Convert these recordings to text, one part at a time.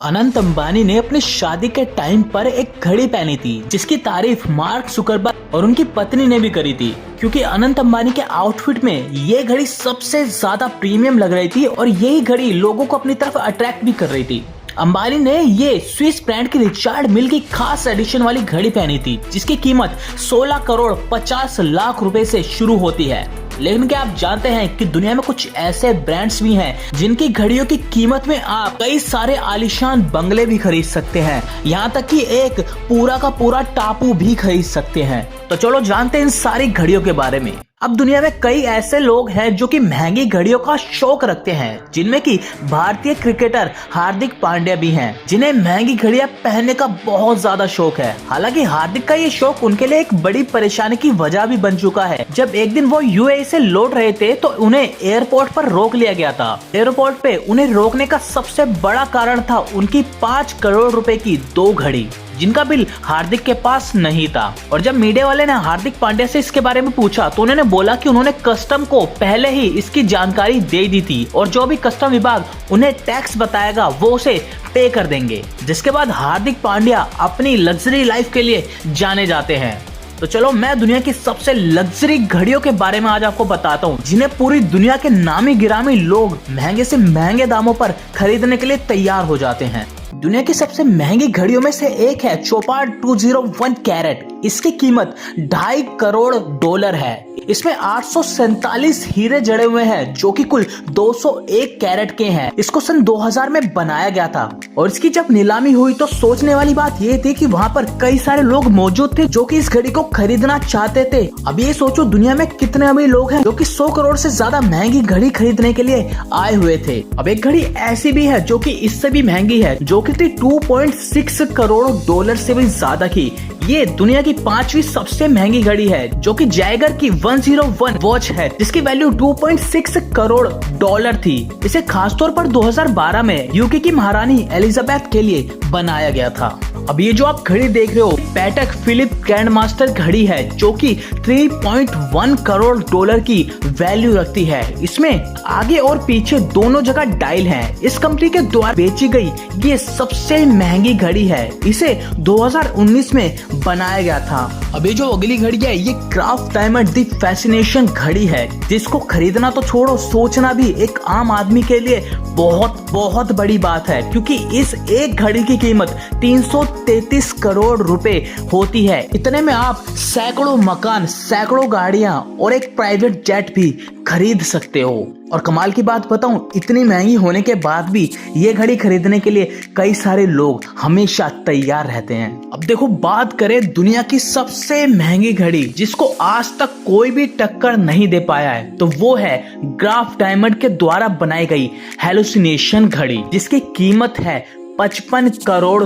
अनंत अंबानी ने अपनी शादी के टाइम पर एक घड़ी पहनी थी जिसकी तारीफ मार्क जुकरबर्ग और उनकी पत्नी ने भी करी थी, क्योंकि अनंत अंबानी के आउटफिट में ये घड़ी सबसे ज्यादा प्रीमियम लग रही थी और यही घड़ी लोगों को अपनी तरफ अट्रैक्ट भी कर रही थी। अंबानी ने ये स्विस ब्रांड की रिचर्ड मिल की खास एडिशन वाली घड़ी पहनी थी जिसकी कीमत 16 करोड़ 50 लाख रुपए से शुरू होती है। लेकिन क्या आप जानते हैं कि दुनिया में कुछ ऐसे ब्रांड्स भी हैं जिनकी घड़ियों की कीमत में आप कई सारे आलीशान बंगले भी खरीद सकते हैं, यहाँ तक कि एक पूरा का पूरा टापू भी खरीद सकते हैं। तो चलो जानते हैं इन सारी घड़ियों के बारे में। अब दुनिया में कई ऐसे लोग हैं जो कि महंगी घड़ियों का शौक रखते हैं, जिनमें कि भारतीय क्रिकेटर हार्दिक पांड्या भी हैं, जिन्हें महंगी घड़ियां पहनने का बहुत ज्यादा शौक है। हालांकि हार्दिक का ये शौक उनके लिए एक बड़ी परेशानी की वजह भी बन चुका है। जब एक दिन वो यूएई से लौट रहे थे तो उन्हें एयरपोर्ट पर रोक लिया गया था। एयरपोर्ट पे उन्हें रोकने का सबसे बड़ा कारण था उनकी 5 करोड़ रुपए की 2 घड़ी, जिनका बिल हार्दिक के पास नहीं था। और जब मीडिया वाले ने हार्दिक पांड्या से इसके बारे में पूछा तो उन्होंने बोला कि उन्होंने कस्टम को पहले ही इसकी जानकारी दे दी थी और जो भी कस्टम विभाग उन्हें टैक्स बताएगा वो उसे पे कर देंगे। जिसके बाद हार्दिक पांड्या अपनी लग्जरी लाइफ के लिए जाने जाते हैं। तो चलो मैं दुनिया की सबसे लग्जरी घड़ियों के बारे में आज आपको बताता हूँ, जिन्हें पूरी दुनिया के नामी गिरामी लोग महंगे से महंगे दामों पर खरीदने के लिए तैयार हो जाते हैं। दुनिया की सबसे महंगी घड़ियों में से एक है चोपार 201 कैरेट। इसकी कीमत $2.5 करोड़ है। इसमें 847 हीरे जड़े हुए हैं जो कि कुल 201 कैरेट के हैं। इसको सन 2000 में बनाया गया था और इसकी जब नीलामी हुई तो सोचने वाली बात ये थी कि वहाँ पर कई सारे लोग मौजूद थे जो कि इस घड़ी को खरीदना चाहते थे। अब ये सोचो दुनिया में कितने अमीर लोग हैं जो कि 100 करोड़ से ज्यादा महंगी घड़ी खरीदने के लिए आए हुए थे। अब एक घड़ी ऐसी भी है जो कि इससे भी महंगी है, जो कि थी $2.6 करोड़ से भी ज्यादा की। ये दुनिया की 5वीं सबसे महंगी घड़ी है जो कि जायगर की 101 वॉच है, जिसकी वैल्यू $2.6 करोड़ थी। इसे खासतौर पर 2012 में यूके की महारानी एलिजाबेथ के लिए बनाया गया था। अब ये जो आप घड़ी देख रहे हो पैटेक फिलिप ग्रैंडमास्टर घड़ी है जो कि 3.1 करोड़ की वैल्यू रखती है। इसमें आगे और पीछे दोनों जगह डायल हैं। इस कंपनी के द्वारा बेची गई ये सबसे महंगी घड़ी है। इसे 2019 में बनाया गया था। अब ये जो अगली घड़ी है ये क्राफ्ट डायमंड दी फैसिनेशन घड़ी है, जिसको खरीदना तो छोड़ो, सोचना भी एक आम आदमी के लिए बहुत बड़ी बात है, क्योंकि इस एक घड़ी की कीमत 333 करोड़ रुपए होती है। इतने में आप सैकड़ों मकान, सैकड़ों गाड़ियां और एक प्राइवेट जेट भी खरीद सकते हो। और कमाल की बात बताऊं, इतनी महंगी होने के बाद भी ये घड़ी खरीदने के लिए कई सारे लोग हमेशा तैयार रहते हैं। अब देखो बात करें दुनिया की सबसे महंगी घड़ी जिसको आज तक कोई भी टक्कर नहीं दे पाया है, तो वो है क्राफ्ट डायमंड के द्वारा बनाई गई हेलुसिनेशन घड़ी, जिसकी कीमत है $55 करोड़,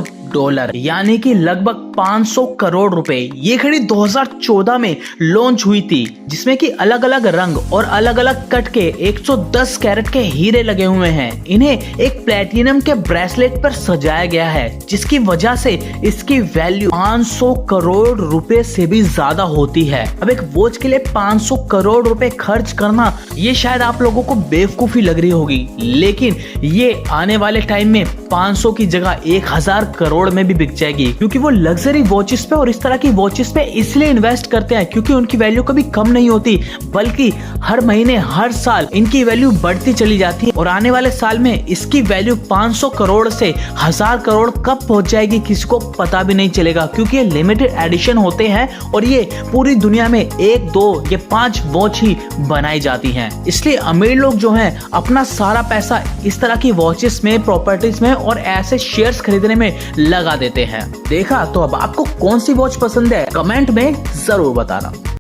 यानी कि लगभग 500 करोड़ रुपए। ये घड़ी 2014 में लॉन्च हुई थी, जिसमें कि अलग अलग रंग और अलग अलग कट के 110 कैरेट के हीरे लगे हुए हैं। इन्हें एक प्लेटिनम के ब्रेसलेट पर सजाया गया है, जिसकी वजह से इसकी वैल्यू 500 करोड़ रुपए से भी ज्यादा होती है। अब एक वॉच के लिए 500 करोड़ रुपए खर्च करना ये शायद आप लोगों को बेवकूफी लग रही होगी, लेकिन ये आने वाले टाइम में 500 की जगह 1000 करोड़ में भी बिक जाएगी, क्योंकि वो लग्जरी वॉचेस पे और इस तरह की वॉचेस पे इसलिए इन्वेस्ट करते हैं क्योंकि उनकी वैल्यू कभी कम नहीं होती, बल्कि हर महीने हर साल इनकी वैल्यू बढ़ती चली जाती है। और आने वाले साल में इसकी वैल्यू 500 करोड़ से 1000 करोड़ कब पहुंच जाएगी किसी को पता भी नहीं चलेगा, क्योंकि ये लिमिटेड एडिशन होते हैं और ये पूरी दुनिया में 1, 2 या 5 वॉच ही बनाई जाती हैं। इसलिए अमीर लोग जो हैं अपना सारा पैसा इस तरह की वॉचेस में, प्रॉपर्टीज में और ऐसे शेयर्स खरीदने में लगा देते हैं। देखा तो अब आपको कौन सी वॉच पसंद है, कमेंट में जरूर बताना।